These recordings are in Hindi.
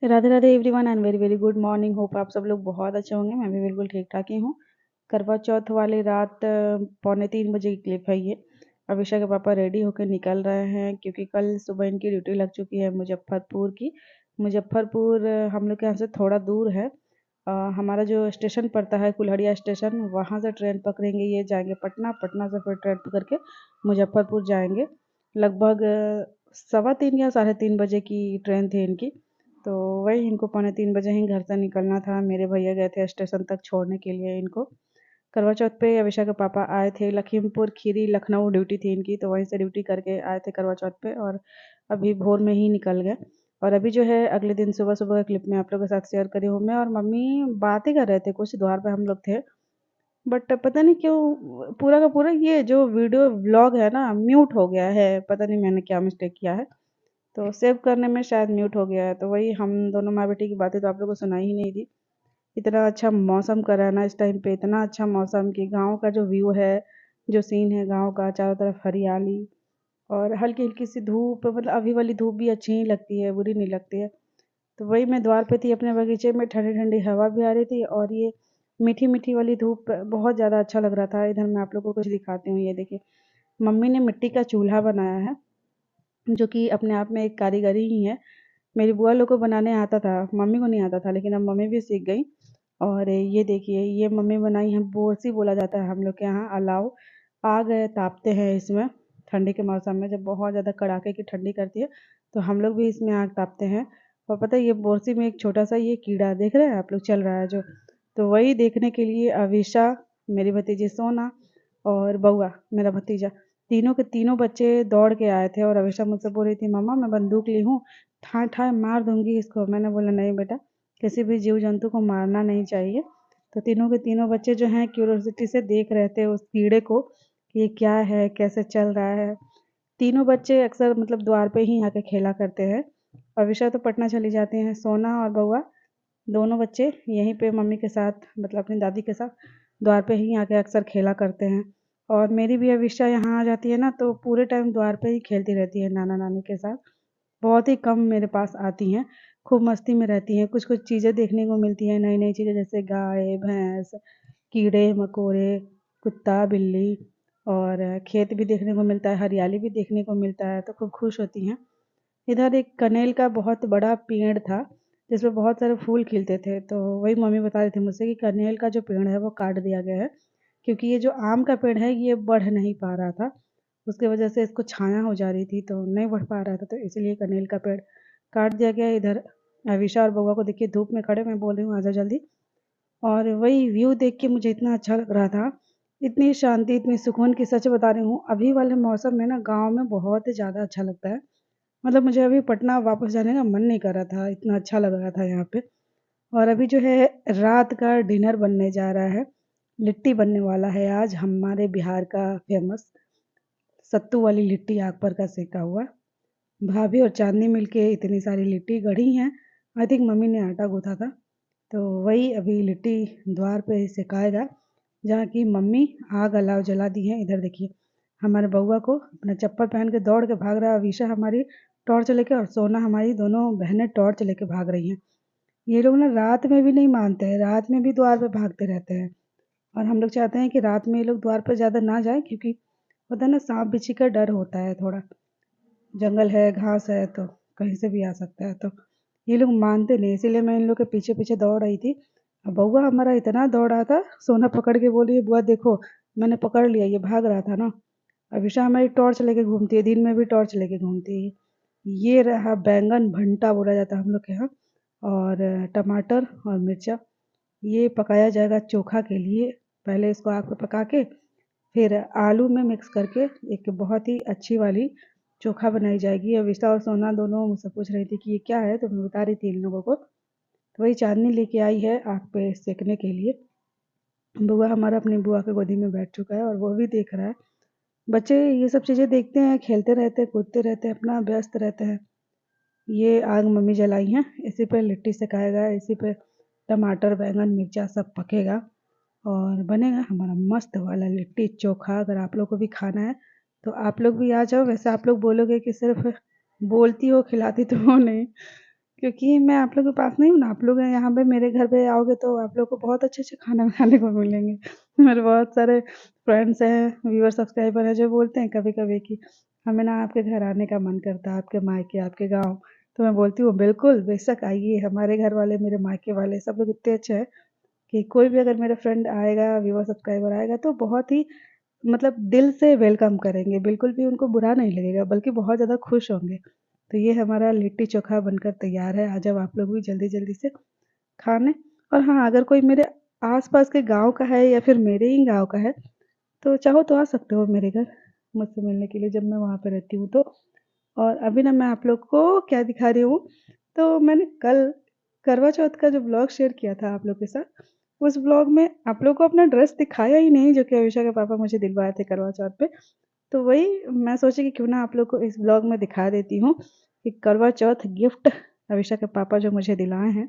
Radhe Radhe everyone and very very good morning. Hope आप सब लोग बहुत अच्छे होंगे। मैं भी बिल्कुल ठीक ठाक ही हूँ। करवा चौथ वाली रात 2:45 बजे की क्लिप है ये। अभिषा के पापा रेडी होकर निकल रहे हैं क्योंकि कल सुबह इनकी ड्यूटी लग चुकी है मुजफ्फरपुर की। मुजफ्फरपुर हम लोग के यहाँ से थोड़ा दूर है। हमारा जो स्टेशन पड़ता है कुल्हड़िया स्टेशन, वहाँ से ट्रेन पकड़ेंगे, ये जाएंगे पटना, पटना से फिर ट्रेन पकड़ के मुजफ्फरपुर जाएंगे। लगभग 3:15 या 3:30 बजे की ट्रेन थी इनकी। तो वही इनको 2:45 बजे ही घर से निकलना था। मेरे भैया गए थे स्टेशन तक छोड़ने के लिए इनको। करवा चौथ पे अविशा के पापा आए थे लखीमपुर खीरी, लखनऊ ड्यूटी थी इनकी, तो वहीं से ड्यूटी करके आए थे करवा चौथ पे और अभी भोर में ही निकल गए। और अभी जो है अगले दिन सुबह सुबह का क्लिप मैं आप लोगों के साथ शेयर करी हूँ। मैं और मम्मी बातें कर रहे थे कुछ, द्वार पे हम लोग थे। बट पता नहीं क्यों पूरा का पूरा ये जो वीडियो व्लॉग है ना म्यूट हो गया है। पता नहीं मैंने क्या मिस्टेक किया है, तो सेव करने में शायद म्यूट हो गया है। तो वही हम दोनों माँ बेटी की बातें तो आप लोगों को सुनाई ही नहीं थी। इतना अच्छा मौसम कर रहा है ना इस टाइम पे, इतना अच्छा मौसम कि गाँव का जो व्यू है, जो सीन है गाँव का, चारों तरफ हरियाली और हल्की हल्की सी धूप। मतलब अभी वाली धूप भी अच्छी ही लगती है, बुरी नहीं लगती है। तो वही मैं द्वार पे थी अपने बगीचे में, ठंडी ठंडी हवा भी आ रही थी और ये मीठी मीठी वाली धूप बहुत ज़्यादा अच्छा लग रहा था। इधर मैं आप लोगों को कुछ दिखाती हूँ, ये देखिए। मम्मी ने मिट्टी का चूल्हा बनाया है जो कि अपने आप में एक कारीगरी ही है। मेरी बुआ लोग को बनाने आता था, मम्मी को नहीं आता था, लेकिन अब मम्मी भी सीख गई। और ये देखिए, ये मम्मी बनाई है, बोरसी बोला जाता है हम लोग के यहाँ। अलाव आग तापते हैं इसमें ठंडी के मौसम में, जब बहुत ज़्यादा कड़ाके की ठंडी करती है तो हम लोग भी इसमें आग तापते हैं। और पता है ये बोरसी में एक छोटा सा ये कीड़ा देख रहे हैं आप लोग चल रहा है जो, तो वही देखने के लिए अविशा, मेरी भतीजी सोना और बउआ मेरा भतीजा, तीनों के तीनों बच्चे दौड़ के आए थे। और अविशा मुझसे बोल रही थी, मम्मा मैं बंदूक ली हूँ, ठाए ठाए मार दूंगी इसको। मैंने बोला नहीं बेटा, किसी भी जीव जंतु को मारना नहीं चाहिए। तो तीनों के तीनों बच्चे जो हैं क्यूरोसिटी से देख रहे थे उस कीड़े को कि ये क्या है, कैसे चल रहा है। तीनों बच्चे अक्सर मतलब द्वार पे ही आके खेला करते हैं। अविशा तो पटना चली जाती हैं, सोना और बउआ दोनों बच्चे यहीं पे मम्मी के साथ मतलब अपनी दादी के साथ द्वार पे ही आके अक्सर खेला करते हैं। और मेरी भी अविशा यहाँ आ जाती है ना, तो पूरे टाइम द्वार पे ही खेलती रहती है नाना नानी के साथ। बहुत ही कम मेरे पास आती हैं। खूब मस्ती में रहती हैं, कुछ कुछ चीज़ें देखने को मिलती हैं, नई नई चीज़ें, जैसे गाय भैंस, कीड़े मकोड़े, कुत्ता बिल्ली, और खेत भी देखने को मिलता है, हरियाली भी देखने को मिलता है, तो खूब खुश होती हैं। इधर एक कनेल का बहुत बड़ा पेड़ था जिसमें बहुत सारे फूल खिलते थे, तो वही मम्मी बता रही थी मुझसे कि कनेल का जो पेड़ है वो काट दिया गया है क्योंकि ये जो आम का पेड़ है ये बढ़ नहीं पा रहा था। उसकी वजह से इसको छाया हो जा रही थी तो नहीं बढ़ पा रहा था, तो इसलिए कनेल का पेड़ काट दिया गया। इधर अविशा और बउआ को देखिए धूप में खड़े, मैं बोल रही हूँ आजा जल्दी। और वही व्यू देख के मुझे इतना अच्छा लग रहा था, इतनी शांति, इतनी सुकून की सच बता रही हूँ। अभी वाले मौसम में ना गाँव में बहुत ही ज़्यादा अच्छा लगता है। मतलब मुझे अभी पटना वापस जाने का मन नहीं कर रहा था, इतना अच्छा लग रहा था यहाँ पे। और अभी जो है रात का डिनर बनने जा रहा है। लिट्टी बनने वाला है आज, हमारे बिहार का फेमस सत्तू वाली लिट्टी, आग पर का सेका हुआ। भाभी और चांदनी मिलके इतनी सारी लिट्टी गढ़ी हैं। आई थिंक मम्मी ने आटा गूथा था। तो वही अभी लिट्टी द्वार पे सेकाएगा, जहाँ की मम्मी आग अलाव जला दी है। इधर देखिए हमारे बउआ को अपना चप्पल पहन के दौड़ के भाग रहा है, अविशा हमारी टॉर्च लेके और सोना हमारी, दोनों बहनें टॉर्च लेके भाग रही हैं। ये लोग ना रात में भी नहीं मानते हैं, रात में भी द्वार पे भागते रहते हैं। और हम लोग चाहते हैं कि रात में ये लोग द्वार पर ज़्यादा ना जाए क्योंकि पता है ना सांप बिच्छी का डर होता है थोड़ा, जंगल है घास है तो कहीं से भी आ सकता है। तो ये लोग मानते नहीं, इसीलिए मैं इन लोग के पीछे पीछे दौड़ रही थी। अब बउआ हमारा इतना दौड़ा था, सोना पकड़ के बोली बुआ देखो मैंने पकड़ लिया, ये भाग रहा था ना। अभिशा हमारी टॉर्च लेके घूमती है, दिन में भी टॉर्च लेके घूमती है। ये रहा बैंगन भंटा बोला जाता है हम लोग के यहाँ, और टमाटर और मिर्चा, ये पकाया जाएगा चोखा के लिए। पहले इसको आग पे पका के फिर आलू में मिक्स करके एक बहुत ही अच्छी वाली चोखा बनाई जाएगी। अविशा और सोना दोनों मुझसे पूछ रही थी कि ये क्या है, तो मैं बता रही थी इन लोगों को। तो वही चांदनी लेके आई है आग पे सेकने के लिए। बुआ हमारा अपनी बुआ के गोदी में बैठ चुका है और वो भी देख रहा है। बच्चे ये सब चीज़ें देखते हैं, खेलते रहते हैं, कूदते रहते हैं, अपना व्यस्त रहते हैं। ये आग मम्मी जलाई है, इसी पे लिट्टी सेकाएगा, इसी पे टमाटर बैंगन मिर्चा सब पकेगा और बनेगा हमारा मस्त वाला लिट्टी चोखा। अगर आप लोग को भी खाना है तो आप लोग भी आ जाओ। वैसे आप लोग बोलोगे कि सिर्फ बोलती हो खिलाती तो हो नहीं, क्योंकि मैं आप लोगों के पास नहीं हूँ ना, आप लोग यहाँ पे मेरे घर पे आओगे तो आप लोग को बहुत अच्छे-अच्छे खाना खाने को मिलेंगे। मेरे बहुत सारे फ्रेंड्स हैं, व्यूअर सब्सक्राइबर हैं जो बोलते हैं कभी-कभी कि हमें ना आपके घर आने का मन करता है, आपके मायके, आपके गाँव। तो मैं बोलती हूँ बिल्कुल, बेशक आइए, हमारे घर वाले, मेरे मायके वाले सब लोग इतने अच्छे हैं कि कोई भी अगर मेरा फ्रेंड आएगा, व्यूअर सब्सक्राइबर आएगा तो बहुत ही मतलब दिल से वेलकम करेंगे, बिल्कुल भी उनको बुरा नहीं लगेगा बल्कि बहुत ज़्यादा खुश होंगे। तो ये हमारा लिट्टी-चोखा बनकर तैयार है, आ जाओ आप लोग भी जल्दी-जल्दी से खाने। और हाँ, अगर कोई मेरे आस-पास के गाँव का है या फिर मेरे ही गाँव का है, तो चाहो तो आ सकते हो मेरे घर मुझसे मिलने के लिए जब मैं वहाँ पे रहती हूँ तो। और अभी ना मैं आप लोग को क्या दिखा रही हूँ, तो मैंने कल करवा चौथ का जो व्लॉग शेयर किया था आप लोग के साथ, उस व्लॉग में आप लोग को अपना ड्रेस दिखाया ही नहीं जो कि अविशा के पापा मुझे दिलवाए थे करवा चौथ पे। तो वही मैं सोची कि क्यों ना आप लोग को इस व्लॉग में दिखा देती हूँ कि करवा चौथ गिफ्ट अविशा के पापा जो मुझे दिलाए हैं,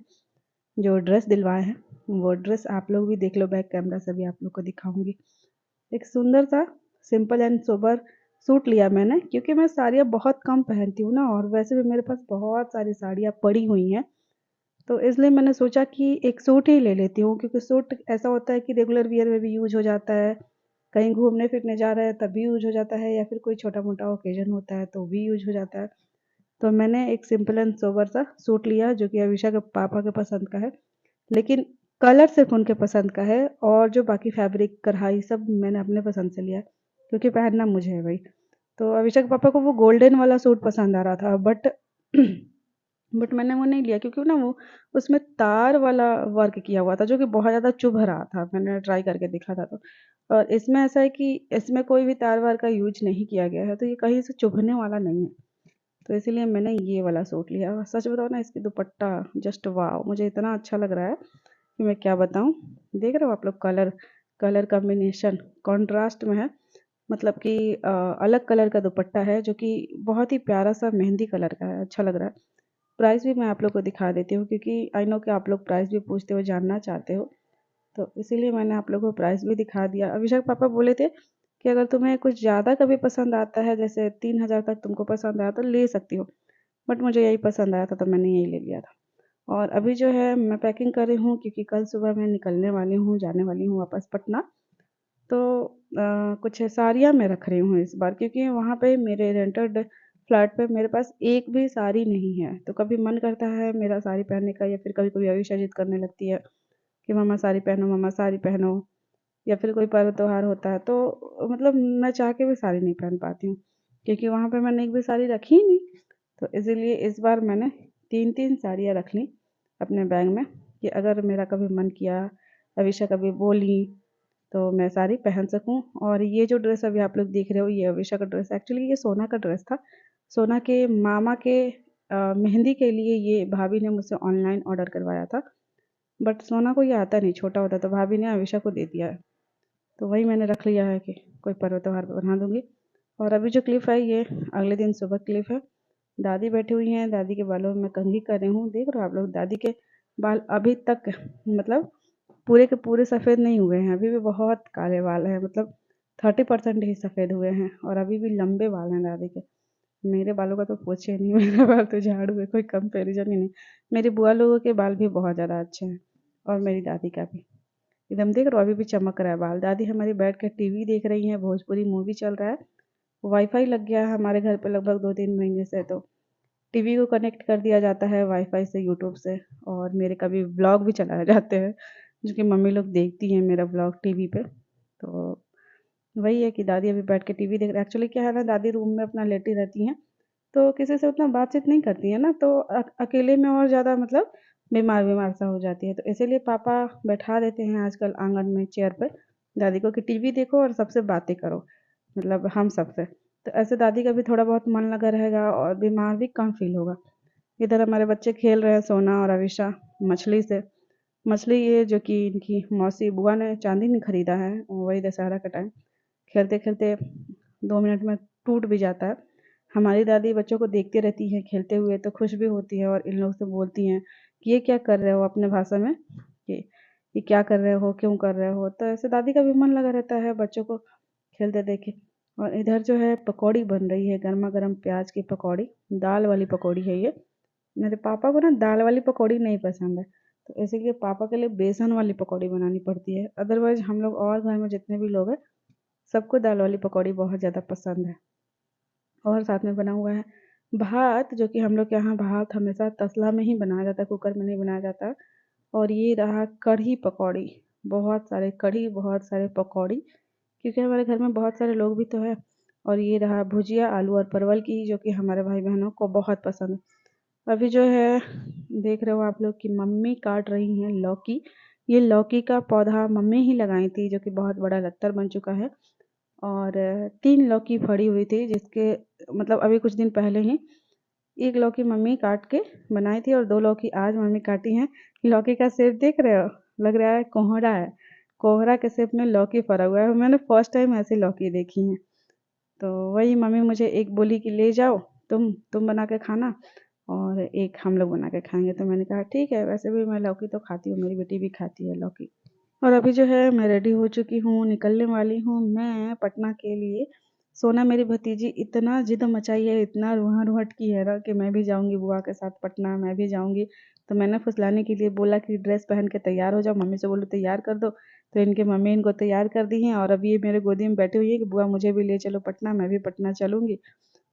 जो ड्रेस दिलवाए हैं, वो ड्रेस आप लोग भी देख लो, बैक कैमरा से भी आप लोग को दिखाऊँगी। एक सुंदर सा सिंपल एंड सोबर सूट लिया मैंने क्योंकि मैं साड़ियाँ बहुत कम पहनती हूँ ना, और वैसे भी मेरे पास बहुत सारी साड़ियाँ पड़ी हुई हैं। तो इसलिए मैंने सोचा कि एक सूट ही ले लेती हूँ क्योंकि सूट ऐसा होता है कि रेगुलर वियर में भी यूज़ हो जाता है, कहीं घूमने-फिरने जा रहे हैं तब भी यूज़ हो जाता है या फिर कोई छोटा-मोटा ओकेज़न होता है तो भी यूज़ हो जाता है। तो मैंने एक सिंपल एंड सोबर सा सूट लिया जो कि अविशा के पापा के पसंद का है। लेकिन कलर सिर्फ़ उनके पसंद का है और जो बाकी फैब्रिक, कढ़ाई सब मैंने अपने पसंद से लिया है, क्योंकि पहनना मुझे है भई। तो अभिषेक पापा को वो गोल्डन वाला सूट पसंद आ रहा था बट बट मैंने वो नहीं लिया क्योंकि ना वो उसमें तार वाला वर्क किया हुआ था जो कि बहुत ज़्यादा चुभ रहा था। मैंने ट्राई करके देखा था तो। और इसमें ऐसा है कि इसमें कोई भी तार वार का यूज़ नहीं किया गया है, तो ये कहीं से चुभने वाला नहीं है। तो इसीलिए मैंने ये वाला सूट लिया और सच बताऊँ ना इसकी दुपट्टा जस्ट वॉव! मुझे इतना अच्छा लग रहा है कि मैं क्या बताऊँ। देख रहे हो आप लोग कलर कॉम्बिनेशन कॉन्ट्रास्ट में है। मतलब कि अलग कलर का दुपट्टा है जो कि बहुत ही प्यारा-सा मेहंदी कलर का है, अच्छा लग रहा है। प्राइस भी मैं आप लोग को दिखा देती हूँ क्योंकि आई नो कि आप लोग प्राइस भी पूछते हो, जानना चाहते हो। तो इसीलिए मैंने आप लोगों को प्राइस भी दिखा दिया। अभिषेक पापा बोले थे कि अगर तुम्हें कुछ ज़्यादा कभी पसंद आता है, जैसे 3000 तक तुमको पसंद आया तो ले सकती हो। बट मुझे यही पसंद आया था तो मैंने यही ले लिया था। और अभी जो है मैं पैकिंग कर रही हूँ क्योंकि कल सुबह मैं निकलने वाली हूँ, जाने वाली हूँ वापस पटना। तो कुछ साड़ियाँ मैं रख रही हूँ इस बार क्योंकि वहाँ पे मेरे रेंटेड फ्लैट पे मेरे पास एक भी साड़ी नहीं है। तो कभी मन करता है मेरा साड़ी पहनने का या फिर कभी-कभी अविशा ज़िद करने लगती है कि मम्मा साड़ी पहनो या फिर कोई पर्व त्योहार होता है तो मतलब मैं चाह के भी साड़ी नहीं पहन पाती हूँ क्योंकि वहाँ पे मैंने एक भी साड़ी रखी ही नहीं। तो इसीलिए इस बार मैंने 3-3 साड़ियाँ रख ली अपने बैग में कि अगर मेरा कभी मन किया, अविशा कभी बोली तो मैं साड़ी पहन सकूँ। और ये जो ड्रेस अभी आप लोग देख रहे हो ये अविशा का ड्रेस एक्चुअली ये सोना का ड्रेस था। सोना के मामा के मेहंदी के लिए ये भाभी ने मुझसे ऑनलाइन ऑर्डर करवाया था। बट सोना को ये आता नहीं, छोटा होता है तो भाभी ने अविशा को दे दिया है। तो वही मैंने रख लिया है कि कोई पर्व त्योहार पे बना दूँगी। और अभी जो क्लिप है ये अगले दिन सुबह क्लिप है। दादी बैठी हुई हैं, दादी के बालों में मैं कंघी कर रही हूँ। देख रहे हो आप लोग दादी के बाल अभी तक मतलब पूरे के पूरे सफ़ेद नहीं हुए हैं, अभी भी बहुत काले बाल हैं, मतलब 30% ही सफ़ेद हुए हैं और अभी भी लंबे बाल हैं दादी के। मेरे बालों का तो पूछिए नहीं, मेरा बाल तो झाड़ू है, कोई कंपैरिजन ही नहीं। मेरी बुआ लोगों के बाल भी बहुत ज़्यादा अच्छे हैं और मेरी दादी का भी। एकदम देख रहे हो अभी भी चमक रहा है बाल। दादी हमारी बैठ के टीवी देख रही हैं, भोजपुरी मूवी चल रहा है। वाईफ़ाई लग गया है हमारे घर पे लगभग 2-3 महीने से, तो टीवी को कनेक्ट कर दिया जाता है वाईफ़ाई से, यूट्यूब से, और मेरे कभी व्लॉग भी चलाए जाते हैं, जो कि मम्मी लोग देखती हैं मेरा व्लॉग टीवी पे। तो वही है कि दादी अभी बैठ के टीवी देख रही है। एक्चुअली क्या है ना, दादी रूम में अपना लेटी रहती हैं, तो किसी से उतना बातचीत नहीं करती है ना, तो अकेले में और ज़्यादा मतलब बीमार-बीमार सा हो जाती है। तो इसीलिए पापा बैठा देते हैं आजकल आँगन में चेयर पे दादी को कि टीवी देखो और सबसे बातें करो, मतलब हम सबसे। तो ऐसे दादी का भी थोड़ा बहुत मन लगा रहेगा और बीमार भी कम फ़ील होगा। इधर हमारे बच्चे खेल रहे हैं सोना और अविशा मछली से। मछली ये जो कि इनकी मौसी बुआ ने चाँदी में खरीदा है, वही दशहरा का टाइम। खेलते-खेलते 2 मिनट में टूट भी जाता है। हमारी दादी बच्चों को देखती रहती हैं खेलते हुए तो खुश भी होती हैं और इन लोग से बोलती हैं कि ये क्या कर रहे हो, अपने भाषा में कि ये क्या कर रहे हो, क्यों कर रहे हो? तो ऐसे दादी का भी मन लगा रहता है बच्चों को खेलते देख के। और इधर जो है पकौड़ी बन रही है, गरमा-गरम प्याज़ की पकौड़ी, दाल वाली पकौड़ी है ये। मेरे पापा को ना दाल वाली पकौड़ी नहीं पसंद है, तो इसीलिए पापा के लिए बेसन वाली पकौड़ी बनानी पड़ती है। अदरवाइज़ हम लोग और घर में जितने भी लोग हैं, सबको दाल वाली पकौड़ी बहुत ज़्यादा पसंद है। और साथ में बना हुआ है भात, जो कि हम लोग के यहाँ भात हमेशा तसला में ही बनाया जाता है, कुकर में नहीं बनाया जाता। और ये रहा कढ़ी पकौड़ी, बहुत सारे कढ़ी, बहुत सारे पकौड़ी, क्योंकि हमारे घर में बहुत सारे लोग भी तो हैं। और ये रहा भुजिया आलू और परवल की, जो कि हमारे भाई बहनों को बहुत पसंद है। अभी जो है देख रहे हो आप लोग कि मम्मी काट रही हैं लौकी। ये लौकी का पौधा मम्मी ही लगाई थी, जो कि बहुत बड़ा लत्तर बन चुका है। और 3 लौकी फड़ी हुई थी, जिसके मतलब अभी कुछ दिन पहले ही 1 लौकी मम्मी काट के बनाई थी और 2 लौकी आज मम्मी काटी हैं। लौकी का शेप देख रहे हो? लग रहा है कोहरा है। कोहरा के शेप में लौकी फरा हुआ है। मैंने फर्स्ट टाइम ऐसी लौकी देखी है। तो वही मम्मी मुझे एक बोली कि ले जाओ, तुम बना के खाना और एक हम लोग बना के खाएंगे। तो मैंने कहा ठीक है, वैसे भी मैं लौकी तो खाती हूँ, मेरी बेटी भी खाती है लौकी। और अभी जो है मैं रेडी हो चुकी हूँ, निकलने वाली हूँ मैं पटना के लिए। सोना मेरी भतीजी इतना जिद मचाई है, इतना रूहट की है ना कि मैं भी जाऊँगी बुआ के साथ पटना, मैं भी जाऊँगी। तो मैंने फुसलाने के लिए बोला कि ड्रेस पहन के तैयार हो जाओ, मम्मी से बोलो तैयार कर दो। तो इनकी मम्मी इनको तैयार कर दी हैं और अभी ये मेरे गोदी में बैठी हुई है कि बुआ मुझे भी ले चलो पटना, मैं भी पटना चलूँगी।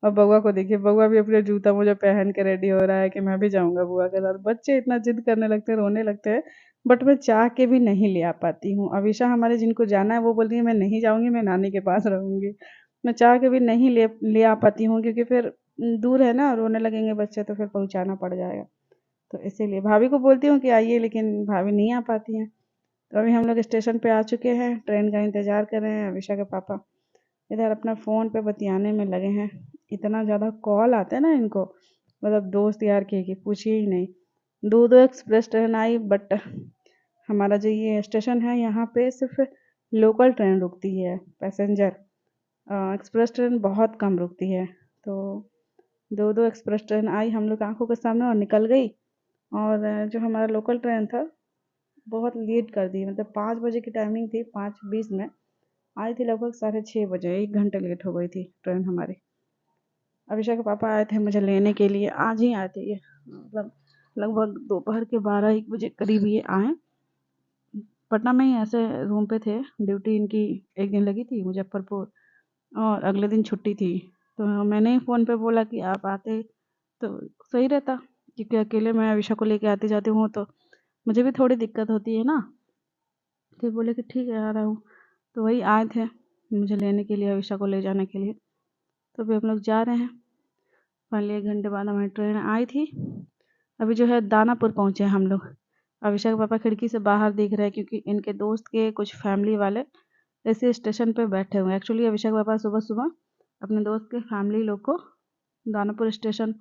और बउआ को देखिए, बउआ भी अपना जूता मोजा पहन के रेडी हो रहा है कि मैं भी जाऊँगा बुआ के साथ। बच्चे इतना जिद करने लगते हैं, रोने लगते हैं, बट मैं चाह के भी नहीं ले आ पाती हूँ। अविशा हमारे जिनको जाना है वो बोल रही है मैं नहीं जाऊँगी, मैं नानी के पास रहूँगी। मैं चाह के भी नहीं ले आ पाती हूँ, क्योंकि फिर दूर है ना, रोने लगेंगे बच्चे तो फिर पहुँचाना पड़ जाएगा। तो इसीलिए भाभी को बोलती हूँ कि आइए, लेकिन भाभी नहीं आ पाती हैं। तो अभी हम लोग स्टेशन पे आ चुके हैं, ट्रेन का इंतज़ार कर रहे हैं। अविशा के पापा इधर अपना फ़ोन पे बतियाने में लगे हैं। इतना ज़्यादा कॉल आते हैं ना इनको, मतलब दोस्त यार के पूछिए ही नहीं। दो एक्सप्रेस ट्रेन आई, बट हमारा जो ये स्टेशन है यहाँ पे सिर्फ लोकल ट्रेन रुकती है, पैसेंजर। एक्सप्रेस ट्रेन बहुत कम रुकती है। तो दो एक्सप्रेस ट्रेन आई हम लोग आंखों के सामने और निकल गई। और जो हमारा लोकल ट्रेन था बहुत लेट कर दी, मतलब 5 बजे की टाइमिंग थी, 5:20 में आई थी, लगभग 6:30 बजे, 1 घंटे लेट हो गई थी ट्रेन हमारी। अभिषेक के पापा आए थे मुझे लेने के लिए, आज ही आए थे ये, मतलब लगभग दोपहर के 12-1 बजे करीब ये आए। पटना में ही ऐसे रूम पे थे, ड्यूटी इनकी एक दिन लगी थी मुजफ्फरपुर और अगले दिन छुट्टी थी। तो मैंने ही फ़ोन पे बोला कि आप आते तो सही रहता, क्योंकि अकेले मैं अविशा को लेके आती जाती हूँ तो मुझे भी थोड़ी दिक्कत होती है ना। फिर बोले कि ठीक है आ रहा हूँ। तो वही आए थे मुझे लेने के लिए, अविशा को ले जाने के लिए। तो अभी हम लोग जा रहे हैं। फाइनली 1 घंटे बाद हमारी ट्रेन आई थी। अभी जो है दानापुर पहुँचे हम लोग। अभिषेक के पापा खिड़की से बाहर देख रहे हैं, क्योंकि इनके दोस्त के कुछ फैमिली वाले ऐसे स्टेशन पे बैठे हुए हैं। एक्चुअली अभिषेक के पापा सुबह सुबह अपने दोस्त के फैमिली लोग को दानापुर स्टेशन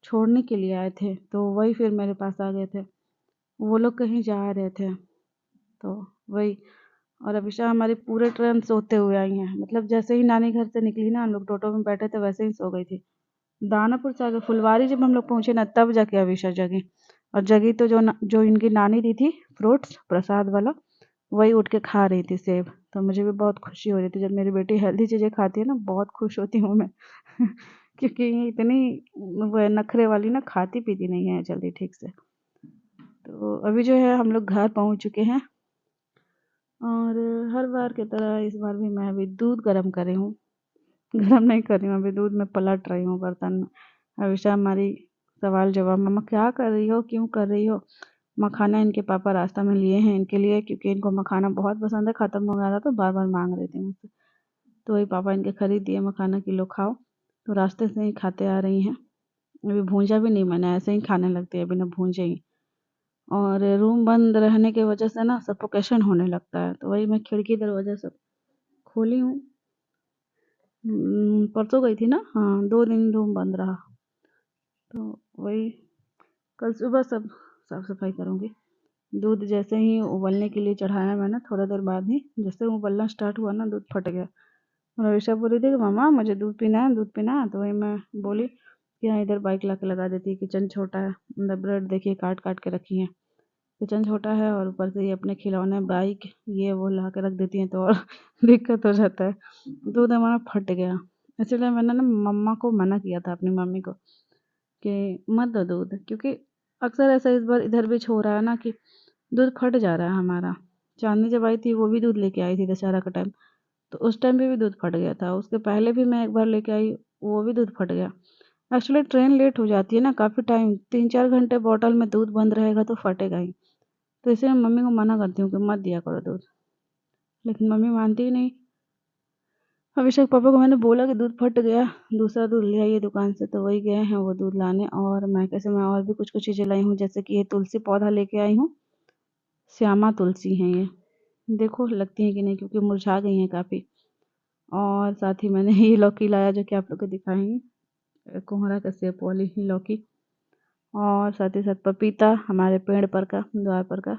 छोड़ने के लिए आए थे, तो वही फिर मेरे पास आ गए थे। वो लोग कहीं जा रहे थे तो वही। और अभिषा हमारी पूरे ट्रेन सोते हुए आई हैं, मतलब जैसे ही नानी घर से निकली ना, हम लोग टोटो में बैठे थे वैसे ही सो गई थी। दानापुर से आगे फुलवारी जब हम लोग पहुंचे ना, तब जाके अविशा जगी। और जगी तो जो इनकी नानी दी थी फ्रूट्स प्रसाद वाला, वही उठ के खा रही थी सेब। तो मुझे भी बहुत खुशी हो रही थी, जब मेरी बेटी हेल्दी चीज़ें खाती है ना बहुत खुश होती हूँ मैं। क्योंकि ये इतनी वो नखरे वाली ना, खाती पीती नहीं है जल्दी ठीक से। तो अभी जो है हम लोग घर पहुँच चुके हैं और हर बार की तरह इस बार भी मैं अभी दूध गर्म कर रही हूँ। गरम नहीं कर रही हूँ, अभी दूध में पलट रही हूँ बर्तन में। हमेशा हमारी सवाल जवाब, मम्मा क्या कर रही हो, क्यों कर रही हो। मखाना इनके पापा रास्ता में लिए हैं इनके लिए, क्योंकि इनको मखाना बहुत पसंद है, ख़त्म हो गया था तो बार बार मांग रही थी मुझसे। तो वही पापा इनके खरीद दिए मखाना, किलो खाओ। तो रास्ते से ही खाते आ रही हैं। अभी भूंजा भी नहीं, मैंने ऐसे ही खाने लगती है बिना भूंजे ही। और रूम बंद रहने की वजह से ना सफोकेशन होने लगता है, तो वही मैं खिड़की दरवाजा सब खोली हूँ। परसों गई थी ना, हाँ 2 दिन रूम बंद रहा। तो वही कल सुबह सब साफ सफाई करूँगी। दूध जैसे ही उबलने के लिए चढ़ाया मैंने, थोड़ा देर बाद ही जैसे उबलना स्टार्ट हुआ ना, दूध फट गया। और ऋषा बोल रही थी कि मामा मुझे दूध पीना है, दूध पीना है। तो वही मैं बोली कि हाँ इधर बाइक ला के लगा देती है, किचन छोटा है, मतलब ब्रेड देखिए काट काट के रखी है। किचन छोटा है और ऊपर से ये अपने खिलौने बाइक ये वो ला के रख देती हैं, तो और दिक्कत हो जाता है। दूध हमारा फट गया, इसलिए मैंने ना मम्मा को मना किया था, अपनी मम्मी को कि मत दो दूध, क्योंकि अक्सर ऐसा इस बार इधर भी हो रहा है ना कि दूध फट जा रहा है हमारा। चांदनी जब आई थी वो भी दूध लेके आई थी दशहरा का टाइम, तो उस टाइम पे भी दूध फट गया था। उसके पहले भी मैं एक बार लेके आई, वो भी दूध फट गया। एक्चुअली ट्रेन लेट हो जाती है ना काफ़ी टाइम, 3-4 घंटे बॉटल में दूध बंद रहेगा तो फटेगा ही। तो इसलिए मैं मम्मी को मना करती हूँ कि मत दिया करो दूध, लेकिन मम्मी मानती ही नहीं। अभिषेक पापा को मैंने बोला कि दूध फट गया, दूसरा दूध ले आइए दुकान से, तो वही गए हैं वो दूध लाने। और मैं कैसे मैं और भी कुछ कुछ चीज़ें लाई हूँ, जैसे कि ये तुलसी पौधा लेके आई हूँ। श्यामा तुलसी हैं ये, देखो लगती हैं कि नहीं, क्योंकि मुरझा गई हैं काफ़ी। और साथ ही मैंने ये लौकी लाया जो कि आप लोग को दिखाएंगे, कोहरा का सेब वाली लौकी। और साथ ही साथ पपीता हमारे पेड़ पर का, द्वार पर का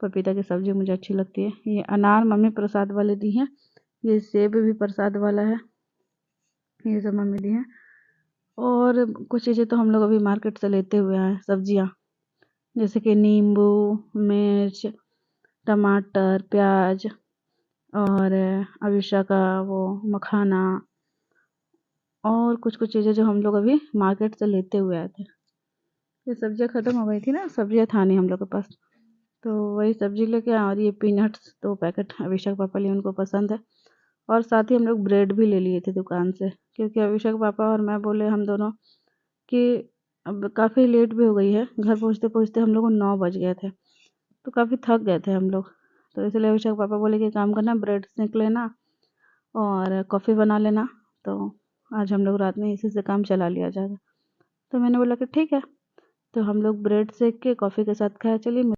पपीता की सब्ज़ी मुझे अच्छी लगती है। ये अनार मम्मी प्रसाद वाले दी हैं, ये सेब भी प्रसाद वाला है, ये सब मम्मी दी हैं। और कुछ चीज़ें तो हम लोग अभी मार्केट से लेते हुए आए हैं, सब्जियाँ, जैसे कि नींबू, मिर्च, टमाटर, प्याज, और अविशा का वो मखाना, और कुछ कुछ चीज़ें जो हम लोग अभी मार्केट से लेते हुए आए थे। ये सब्जियाँ ख़त्म हो गई थी ना, सब्जियाँ था नहीं हम लोग के पास, तो वही सब्जी लेके आए। और ये पीनट्स 2 पैकेट अभिषेक पापा लिए, उनको पसंद है। और साथ ही हम लोग ब्रेड भी ले लिए थे दुकान से, क्योंकि अभिषेक पापा और मैं बोले हम दोनों कि अब काफ़ी लेट भी हो गई है, घर पहुँचते पहुँचते हम लोग को 9 बज गए थे, तो काफ़ी थक गए थे हम लोग। तो इसलिए अभिषेक पापा बोले कि काम करना, ब्रेड सेंक लेना और कॉफ़ी बना लेना, तो आज हम लोग रात में इसी से काम चला लिया जाएगा। तो मैंने बोला कि ठीक है, तो हम लोग ब्रेड सेक के कॉफ़ी के साथ खाया। चलिए